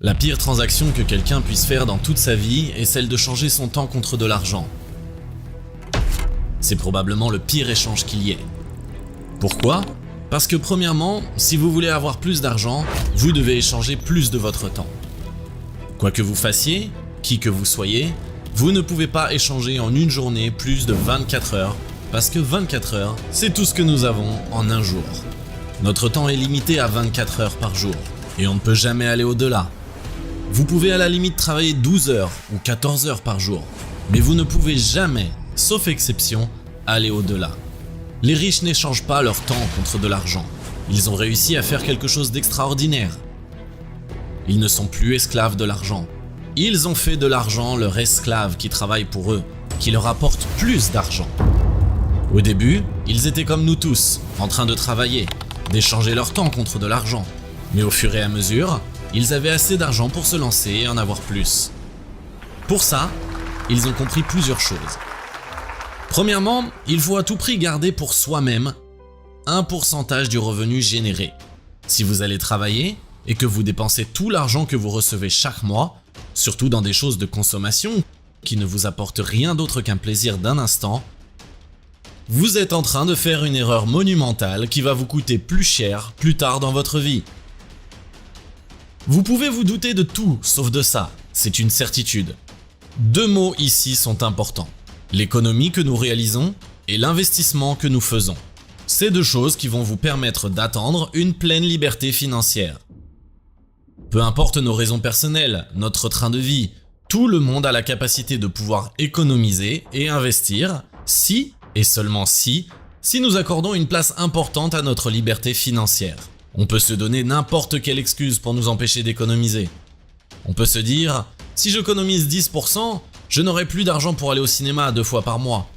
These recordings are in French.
La pire transaction que quelqu'un puisse faire dans toute sa vie est celle de changer son temps contre de l'argent. C'est probablement le pire échange qu'il y ait. Pourquoi ? Parce que premièrement, si vous voulez avoir plus d'argent, vous devez échanger plus de votre temps. Quoi que vous fassiez, qui que vous soyez, vous ne pouvez pas échanger en une journée plus de 24 heures, parce que 24 heures, c'est tout ce que nous avons en un jour. Notre temps est limité à 24 heures par jour, et on ne peut jamais aller au-delà. Vous pouvez à la limite travailler 12 heures ou 14 heures par jour, mais vous ne pouvez jamais, sauf exception, aller au-delà. Les riches n'échangent pas leur temps contre de l'argent. Ils ont réussi à faire quelque chose d'extraordinaire. Ils ne sont plus esclaves de l'argent. Ils ont fait de l'argent leur esclave qui travaille pour eux, qui leur apporte plus d'argent. Au début, ils étaient comme nous tous, en train de travailler, d'échanger leur temps contre de l'argent. Mais au fur et à mesure, ils avaient assez d'argent pour se lancer et en avoir plus. Pour ça, ils ont compris plusieurs choses. Premièrement, il faut à tout prix garder pour soi-même un pourcentage du revenu généré. Si vous allez travailler et que vous dépensez tout l'argent que vous recevez chaque mois, surtout dans des choses de consommation qui ne vous apportent rien d'autre qu'un plaisir d'un instant, vous êtes en train de faire une erreur monumentale qui va vous coûter plus cher plus tard dans votre vie. Vous pouvez vous douter de tout sauf de ça, c'est une certitude. Deux mots ici sont importants. L'économie que nous réalisons et l'investissement que nous faisons. C'est deux choses qui vont vous permettre d'atteindre une pleine liberté financière. Peu importe nos raisons personnelles, notre train de vie, tout le monde a la capacité de pouvoir économiser et investir si, et seulement si nous accordons une place importante à notre liberté financière. On peut se donner n'importe quelle excuse pour nous empêcher d'économiser. On peut se dire, si j'économise 10%, je n'aurai plus d'argent pour aller au cinéma 2 fois par mois.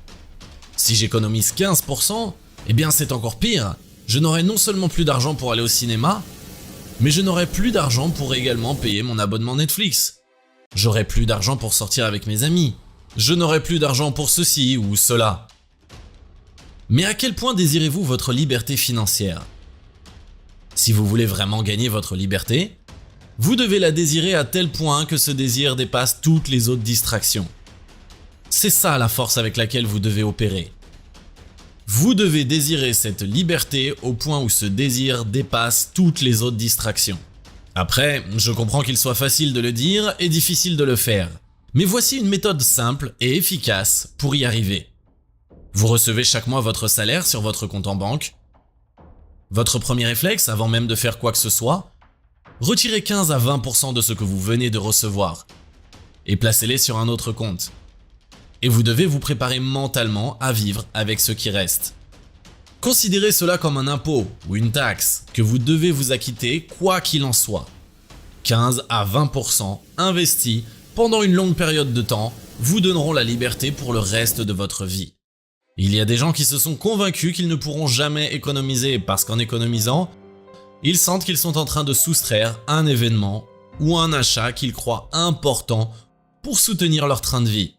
Si j'économise 15%, eh bien c'est encore pire. Je n'aurai non seulement plus d'argent pour aller au cinéma, mais je n'aurai plus d'argent pour également payer mon abonnement Netflix. J'aurai plus d'argent pour sortir avec mes amis. Je n'aurai plus d'argent pour ceci ou cela. Mais à quel point désirez-vous votre liberté financière ? Si vous voulez vraiment gagner votre liberté, vous devez la désirer à tel point que ce désir dépasse toutes les autres distractions. C'est ça la force avec laquelle vous devez opérer. Vous devez désirer cette liberté au point où ce désir dépasse toutes les autres distractions. Après, je comprends qu'il soit facile de le dire et difficile de le faire. Mais voici une méthode simple et efficace pour y arriver. Vous recevez chaque mois votre salaire sur votre compte en banque. Votre premier réflexe, avant même de faire quoi que ce soit, retirez 15 à 20% de ce que vous venez de recevoir et placez-les sur un autre compte. Et vous devez vous préparer mentalement à vivre avec ce qui reste. Considérez cela comme un impôt ou une taxe que vous devez vous acquitter quoi qu'il en soit. 15 à 20% investis pendant une longue période de temps vous donneront la liberté pour le reste de votre vie. Il y a des gens qui se sont convaincus qu'ils ne pourront jamais économiser parce qu'en économisant, ils sentent qu'ils sont en train de soustraire un événement ou un achat qu'ils croient important pour soutenir leur train de vie.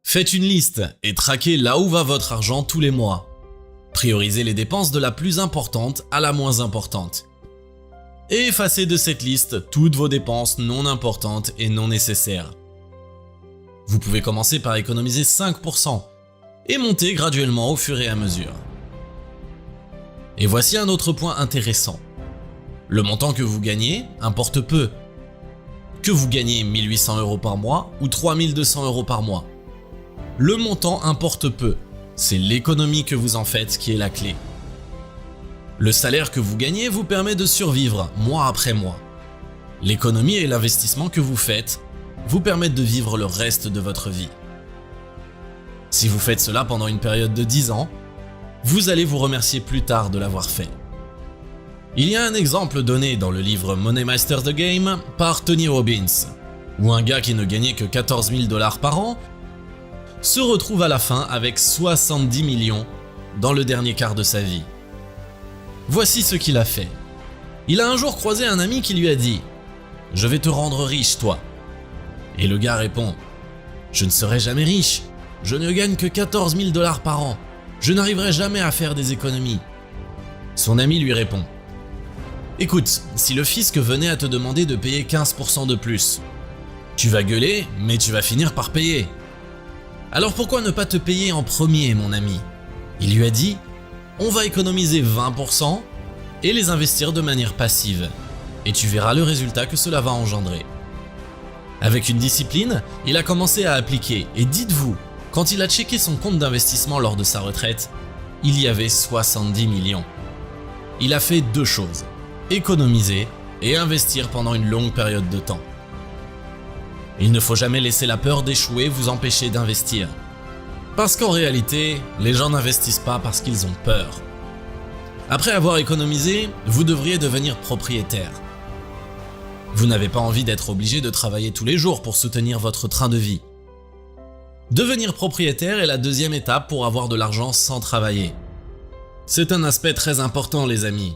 Faites une liste et traquez là où va votre argent tous les mois. Priorisez les dépenses de la plus importante à la moins importante. Et effacez de cette liste toutes vos dépenses non importantes et non nécessaires. Vous pouvez commencer par économiser 5% et monter graduellement au fur et à mesure. Et voici un autre point intéressant. Le montant que vous gagnez importe peu. Que vous gagnez 1 800 € par mois ou 3 200 € par mois. Le montant importe peu. C'est l'économie que vous en faites qui est la clé. Le salaire que vous gagnez vous permet de survivre mois après mois. L'économie et l'investissement que vous faites vous permettent de vivre le reste de votre vie. Si vous faites cela pendant une période de 10 ans, vous allez vous remercier plus tard de l'avoir fait. Il y a un exemple donné dans le livre Money Masters the Game par Tony Robbins, où un gars qui ne gagnait que 14 000 $ par an se retrouve à la fin avec 70 millions dans le dernier quart de sa vie. Voici ce qu'il a fait. Il a un jour croisé un ami qui lui a dit « Je vais te rendre riche, toi ». Et le gars répond « Je ne serai jamais riche, je ne gagne que 14 000 $ par an, je n'arriverai jamais à faire des économies ». Son ami lui répond Écoute, si le fisc venait à te demander de payer 15% de plus, tu vas gueuler, mais tu vas finir par payer. Alors pourquoi ne pas te payer en premier, mon ami? Il lui a dit, on va économiser 20% et les investir de manière passive. Et tu verras le résultat que cela va engendrer. Avec une discipline, il a commencé à appliquer et dites-vous, quand il a checké son compte d'investissement lors de sa retraite, il y avait 70 millions. Il a fait deux choses, économiser et investir pendant une longue période de temps. Il ne faut jamais laisser la peur d'échouer vous empêcher d'investir. Parce qu'en réalité, les gens n'investissent pas parce qu'ils ont peur. Après avoir économisé, vous devriez devenir propriétaire. Vous n'avez pas envie d'être obligé de travailler tous les jours pour soutenir votre train de vie. Devenir propriétaire est la deuxième étape pour avoir de l'argent sans travailler. C'est un aspect très important, les amis.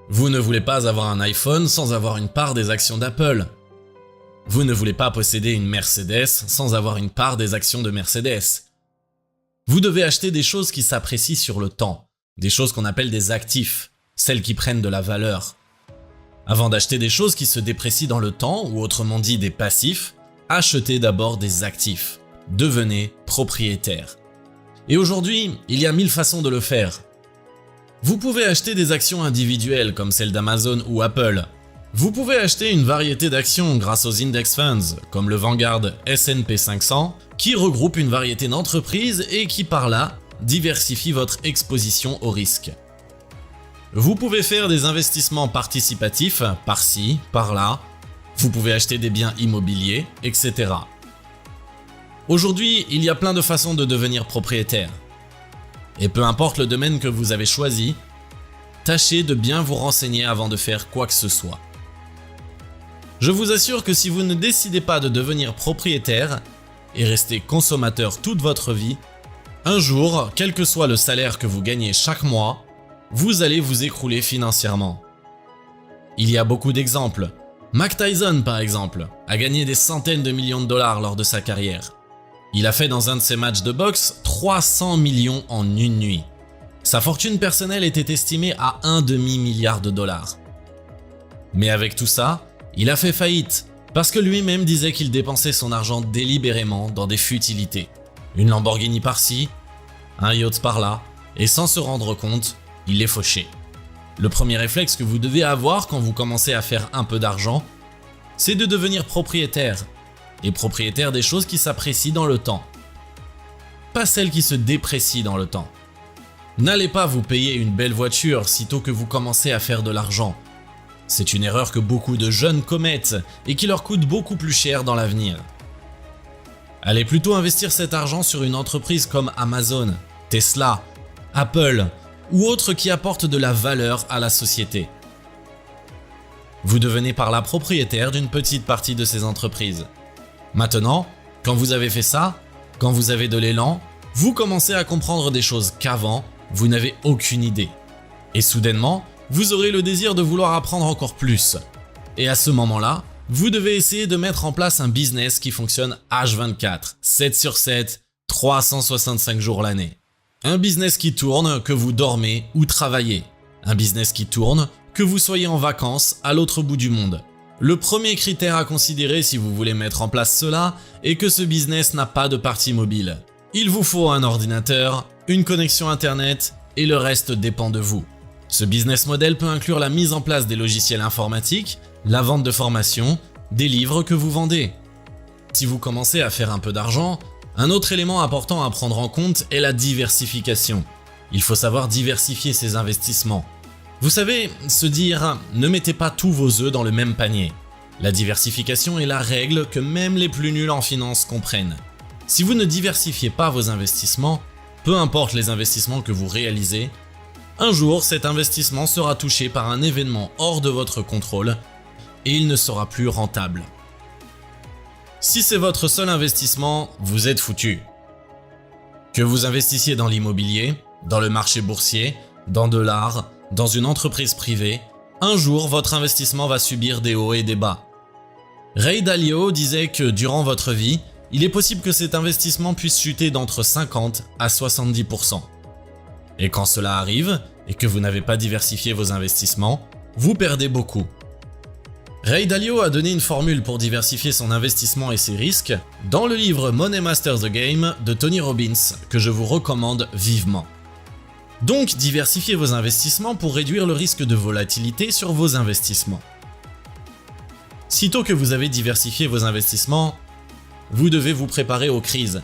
Vous ne voulez pas avoir un iPhone sans avoir une part des actions d'Apple. Vous ne voulez pas posséder une Mercedes sans avoir une part des actions de Mercedes. Vous devez acheter des choses qui s'apprécient sur le temps, des choses qu'on appelle des actifs, celles qui prennent de la valeur. Avant d'acheter des choses qui se déprécient dans le temps, ou autrement dit des passifs, achetez d'abord des actifs. Devenez propriétaire. Et aujourd'hui, il y a 1000 façons de le faire. Vous pouvez acheter des actions individuelles comme celles d'Amazon ou Apple. Vous pouvez acheter une variété d'actions grâce aux index funds, comme le Vanguard S&P 500, qui regroupe une variété d'entreprises et qui par là diversifie votre exposition au risque. Vous pouvez faire des investissements participatifs, par-ci, par-là. Vous pouvez acheter des biens immobiliers, etc. Aujourd'hui, il y a plein de façons de devenir propriétaire. Et peu importe le domaine que vous avez choisi, tâchez de bien vous renseigner avant de faire quoi que ce soit. Je vous assure que si vous ne décidez pas de devenir propriétaire et rester consommateur toute votre vie, un jour, quel que soit le salaire que vous gagnez chaque mois, vous allez vous écrouler financièrement. Il y a beaucoup d'exemples. Mike Tyson, par exemple, a gagné des centaines de millions de dollars lors de sa carrière. Il a fait dans un de ses matchs de boxe 300 millions en une nuit. Sa fortune personnelle était estimée à un demi-milliard de dollars. Mais avec tout ça, il a fait faillite parce que lui-même disait qu'il dépensait son argent délibérément dans des futilités. Une Lamborghini par-ci, un yacht par-là, et sans se rendre compte, il les fauchait. Le premier réflexe que vous devez avoir quand vous commencez à faire un peu d'argent, c'est de devenir propriétaire. Et propriétaire des choses qui s'apprécient dans le temps. Pas celles qui se déprécient dans le temps. N'allez pas vous payer une belle voiture sitôt que vous commencez à faire de l'argent. C'est une erreur que beaucoup de jeunes commettent et qui leur coûte beaucoup plus cher dans l'avenir. Allez plutôt investir cet argent sur une entreprise comme Amazon, Tesla, Apple ou autres qui apportent de la valeur à la société. Vous devenez par là propriétaire d'une petite partie de ces entreprises. Maintenant, quand vous avez fait ça, quand vous avez de l'élan, vous commencez à comprendre des choses qu'avant, vous n'avez aucune idée. Et soudainement, vous aurez le désir de vouloir apprendre encore plus. Et à ce moment-là, vous devez essayer de mettre en place un business qui fonctionne H24, 7 sur 7, 365 jours l'année. Un business qui tourne, que vous dormez ou travaillez. Un business qui tourne, que vous soyez en vacances à l'autre bout du monde. Le premier critère à considérer si vous voulez mettre en place cela est que ce business n'a pas de partie mobile. Il vous faut un ordinateur, une connexion internet et le reste dépend de vous. Ce business model peut inclure la mise en place des logiciels informatiques, la vente de formations, des livres que vous vendez. Si vous commencez à faire un peu d'argent, un autre élément important à prendre en compte est la diversification. Il faut savoir diversifier ses investissements. Vous savez, se dire « ne mettez pas tous vos œufs dans le même panier ». La diversification est la règle que même les plus nuls en finance comprennent. Si vous ne diversifiez pas vos investissements, peu importe les investissements que vous réalisez, un jour cet investissement sera touché par un événement hors de votre contrôle et il ne sera plus rentable. Si c'est votre seul investissement, vous êtes foutu. Que vous investissiez dans l'immobilier, dans le marché boursier, dans de l'art, dans une entreprise privée, un jour votre investissement va subir des hauts et des bas. Ray Dalio disait que durant votre vie, il est possible que cet investissement puisse chuter d'entre 50 à 70%. Et quand cela arrive, et que vous n'avez pas diversifié vos investissements, vous perdez beaucoup. Ray Dalio a donné une formule pour diversifier son investissement et ses risques dans le livre Money Masters the Game de Tony Robbins, que je vous recommande vivement. Donc, diversifiez vos investissements pour réduire le risque de volatilité sur vos investissements. Sitôt que vous avez diversifié vos investissements, vous devez vous préparer aux crises.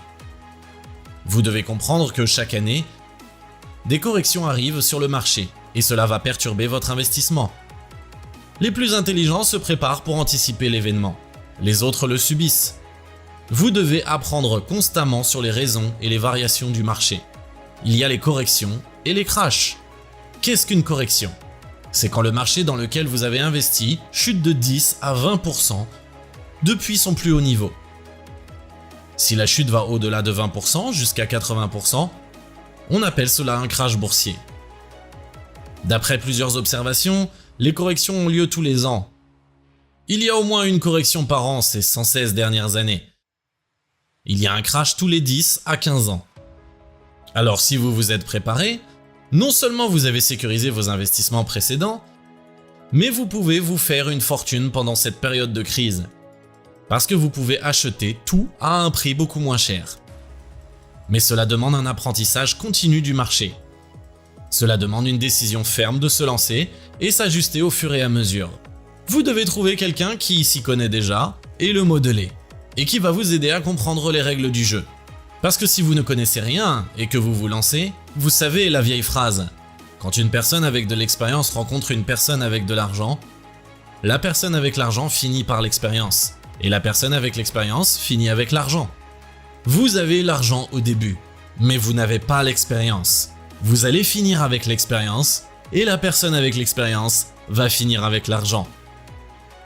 Vous devez comprendre que chaque année, des corrections arrivent sur le marché et cela va perturber votre investissement. Les plus intelligents se préparent pour anticiper l'événement. Les autres le subissent. Vous devez apprendre constamment sur les raisons et les variations du marché. Il y a les corrections et les crashs. Qu'est-ce qu'une correction? C'est quand le marché dans lequel vous avez investi chute de 10 à 20% depuis son plus haut niveau. Si la chute va au-delà de 20% jusqu'à 80%, on appelle cela un crash boursier. D'après plusieurs observations, les corrections ont lieu tous les ans. Il y a au moins une correction par an ces 116 dernières années. Il y a un crash tous les 10 à 15 ans. Alors si vous vous êtes préparé, non seulement vous avez sécurisé vos investissements précédents, mais vous pouvez vous faire une fortune pendant cette période de crise. Parce que vous pouvez acheter tout à un prix beaucoup moins cher. Mais cela demande un apprentissage continu du marché. Cela demande une décision ferme de se lancer et s'ajuster au fur et à mesure. Vous devez trouver quelqu'un qui s'y connaît déjà et le modeler, et qui va vous aider à comprendre les règles du jeu. Parce que si vous ne connaissez rien et que vous vous lancez, vous savez la vieille phrase « Quand une personne avec de l'expérience rencontre une personne avec de l'argent, la personne avec l'argent finit par l'expérience, et la personne avec l'expérience finit avec l'argent. » Vous avez l'argent au début, mais vous n'avez pas l'expérience. Vous allez finir avec l'expérience et la personne avec l'expérience va finir avec l'argent.